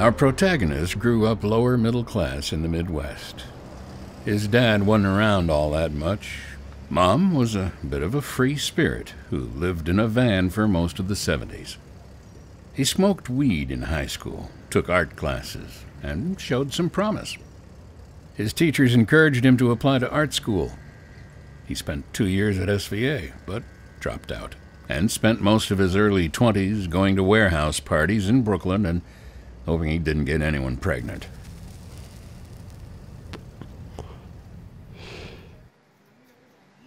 Our protagonist grew up lower middle class in the Midwest. His dad wasn't around all that much. Mom was a bit of a free spirit who lived in a van for most of the 70s. He smoked weed in high school, took art classes, and showed some promise. His teachers encouraged him to apply to art school. He spent 2 years at SVA, but dropped out, and spent most of his early 20s going to warehouse parties in Brooklyn and hoping he didn't get anyone pregnant.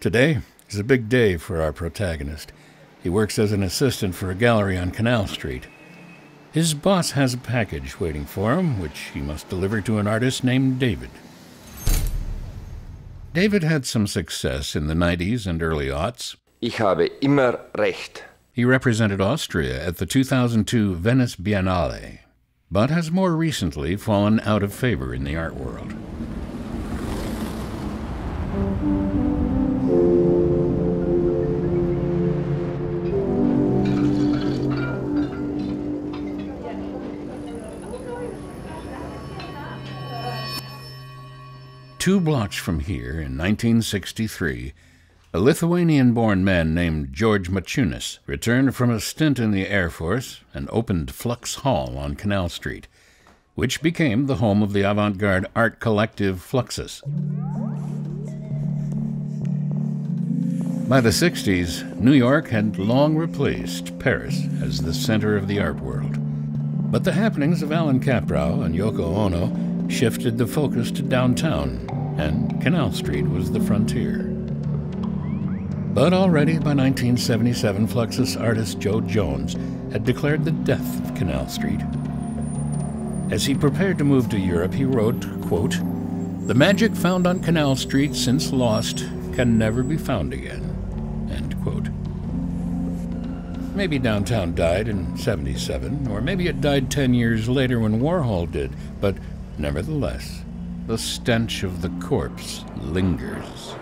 Today is a big day for our protagonist. He works as an assistant for a gallery on Canal Street. His boss has a package waiting for him, which he must deliver to an artist named David. David had some success in the 90s and early aughts. Ich habe immer recht. He represented Austria at the 2002 Venice Biennale, but has more recently fallen out of favor in the art world. Two blocks from here, in 1963, a Lithuanian-born man named George Maciunas returned from a stint in the Air Force and opened Flux Hall on Canal Street, which became the home of the avant-garde art collective Fluxus. By the 60s, New York had long replaced Paris as the center of the art world. But the happenings of Alan Kaprow and Yoko Ono shifted the focus to downtown, and Canal Street was the frontier. But already by 1977, Fluxus artist Joe Jones had declared the death of Canal Street. As he prepared to move to Europe, he wrote, quote, "The magic found on Canal Street since lost can never be found again," end quote. Maybe downtown died in 77, or maybe it died 10 years later when Warhol did, but nevertheless, the stench of the corpse lingers.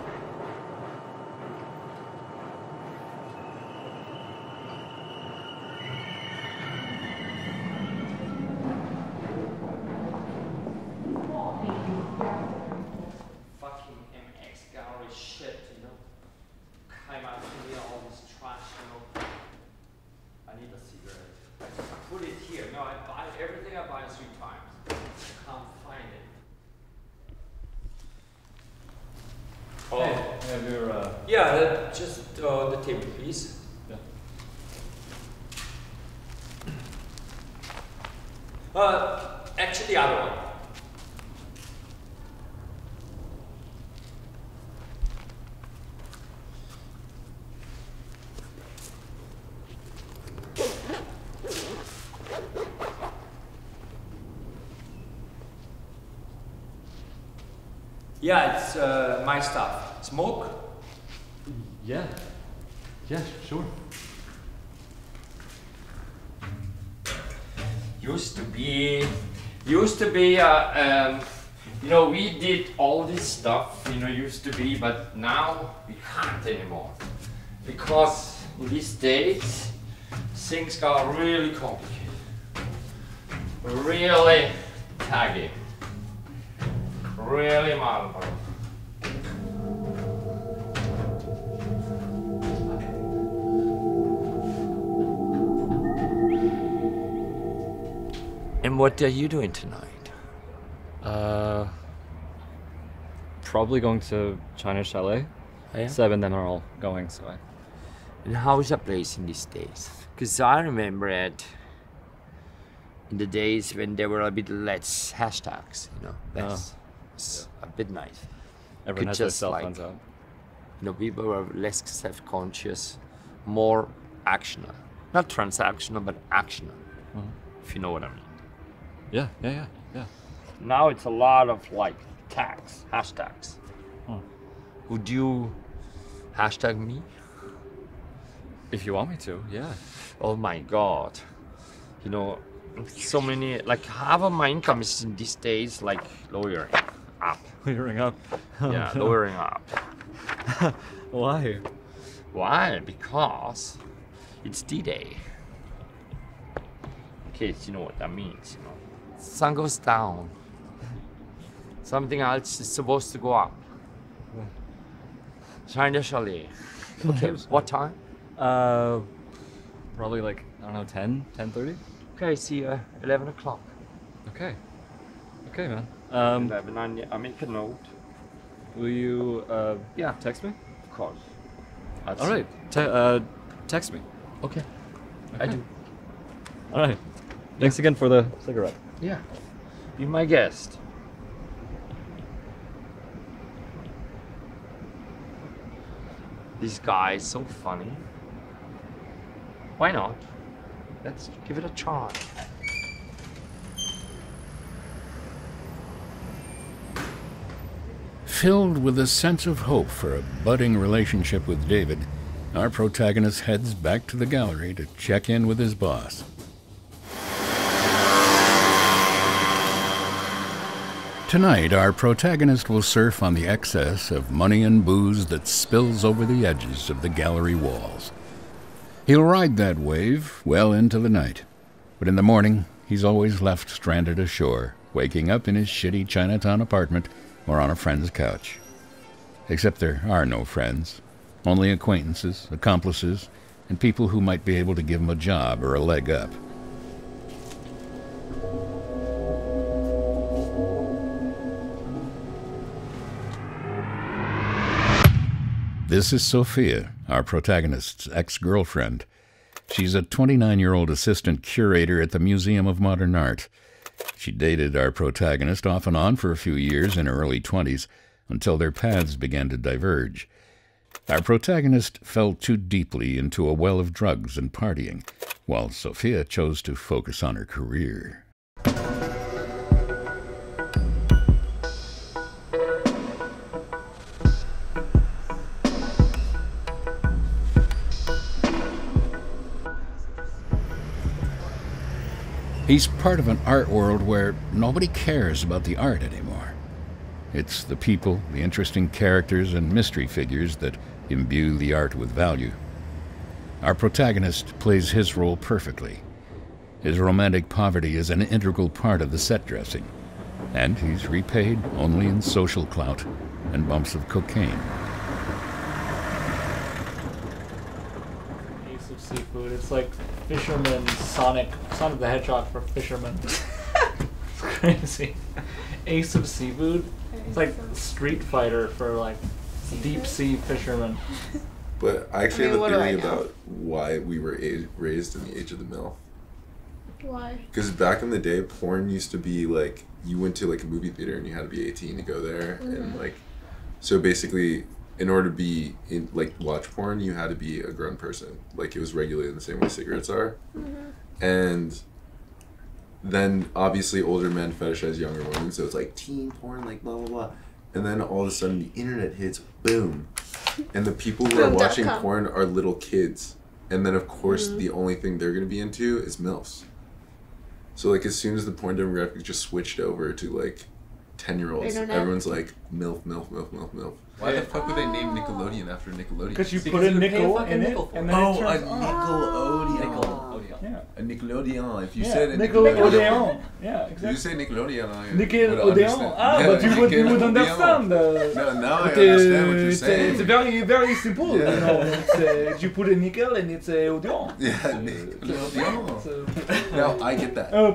Fucking MX gallery shit, you know. Came out from here, all this trash, you know. I need a cigarette. I put it here. No, I buy everything I buy 3 times. I can't find it. Oh, have your, Yeah, just the table, please. Yeah. Actually, the other one. Yeah, it's my stuff. Smoke? yeah. Yeah, sure. Used to be, you know, we did all this stuff, you know, used to be, but now we can't anymore. Because in these days, things got really complicated. Really tacky. Really marble. And what are you doing tonight? Probably going to China Chalet. Oh, yeah? 7 them are all going, so I... And how is that place in these days? Because I remember it in the days when there were a bit less hashtags, you know, less. It's a bit nice. Everyone has their cell phones out. You know, people were less self-conscious, more actional. Not transactional, but actional, if you know what I mean. Yeah. Now it's a lot of like tags, hashtags. Would you hashtag me? If you want me to, yeah. Oh my God. You know, so many, like half of my income is in these days like lawyering up. Clearing up. Yeah, lawyering up. Why? Why? Because it's D-Day. In case you know what that means, you know. sun goes down. Something else is supposed to go up. China chalet. Okay, what time? Probably like, I don't know, 10, 10:30? Okay, see you 11 o'clock. Okay. Okay, man. 11, I make a note. Will you, Yeah. text me? Of course. All right. Text me. Okay. I do. All right. Thanks again for the cigarette. Yeah. Be my guest. This guy is so funny. Why not? Let's give it a try. Filled with a sense of hope for a budding relationship with David, our protagonist heads back to the gallery to check in with his boss. Tonight, our protagonist will surf on the excess of money and booze that spills over the edges of the gallery walls. He'll ride that wave well into the night, but in the morning, he's always left stranded ashore, waking up in his shitty Chinatown apartment or on a friend's couch. Except there are no friends, only acquaintances, accomplices, and people who might be able to give him a job or a leg up. This is Sophia, our protagonist's ex-girlfriend. She's a 29-year-old assistant curator at the Museum of Modern Art. She dated our protagonist off and on for a few years in her early 20s until their paths began to diverge. Our protagonist fell too deeply into a well of drugs and partying, while Sophia chose to focus on her career. He's part of an art world where nobody cares about the art anymore. It's the people, the interesting characters and mystery figures that imbue the art with value. Our protagonist plays his role perfectly. His romantic poverty is an integral part of the set dressing, and he's repaid only in social clout and bumps of cocaine. Ace of seafood. It's like fisherman Sonic the Hedgehog for fishermen. It's crazy. Ace of seafood. It's like Street Fighter for like deep sea fishermen. But I actually have a what do I theory know? about why we were raised in the age of the mill. Why? Because back in the day, porn used to be like, you went to like a movie theater and you had to be 18 to go there. And like, so basically, in order to be in like watch porn, you had to be a grown person. Like it was regulated the same way cigarettes are. And then obviously older men fetishize younger women, so it's like teen porn, like blah blah blah. And then all of a sudden the internet hits, boom. And the people who are watching Boom.com. porn are little kids. And then of course the only thing they're gonna be into is MILFs. So like as soon as the porn demographic just switched over to like 10-year-olds, Internet. everyone's like MILF, MILF, MILF, MILF, MILF. Why the fuck would they name Nickelodeon after Nickelodeon? Because you Because put a you would pay nickel fucking in it, nickel for and it. then Oh, it a turns on. Nickelodeon. Yeah. A Nickelodeon. If you Yeah, said a Nickelodeon. Yeah, If you exactly. say Nickelodeon, I would Nickelodeon. understand. Ah, Yeah, but you would Nickelodeon. understand. No, now I understand what you're saying. It's very, very simple. Yeah. You know, it's, you put a nickel and it's a Odeon. Yeah, Nickelodeon. So, Now I get that. oh,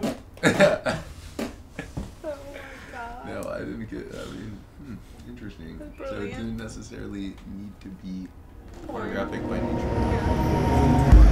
Oh god. No, I didn't get. I mean, interesting. That's So it brilliant. didn't necessarily need to be pornographic by nature. Yeah.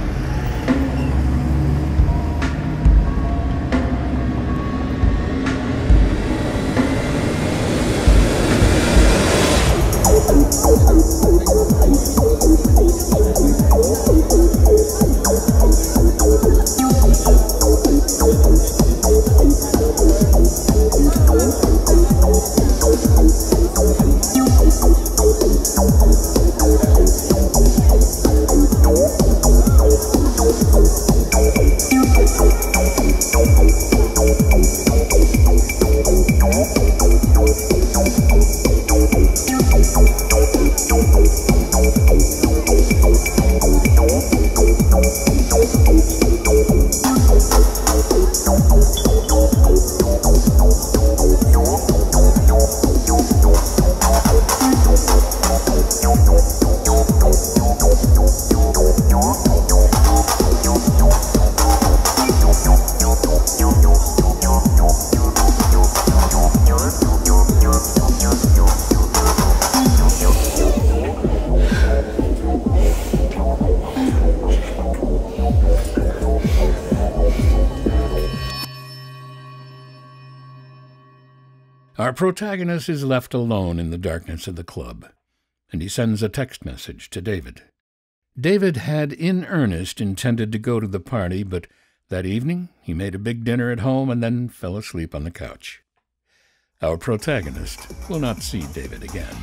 Our protagonist is left alone in the darkness of the club, and he sends a text message to David. David had in earnest intended to go to the party, but that evening he made a big dinner at home and then fell asleep on the couch. Our protagonist will not see David again.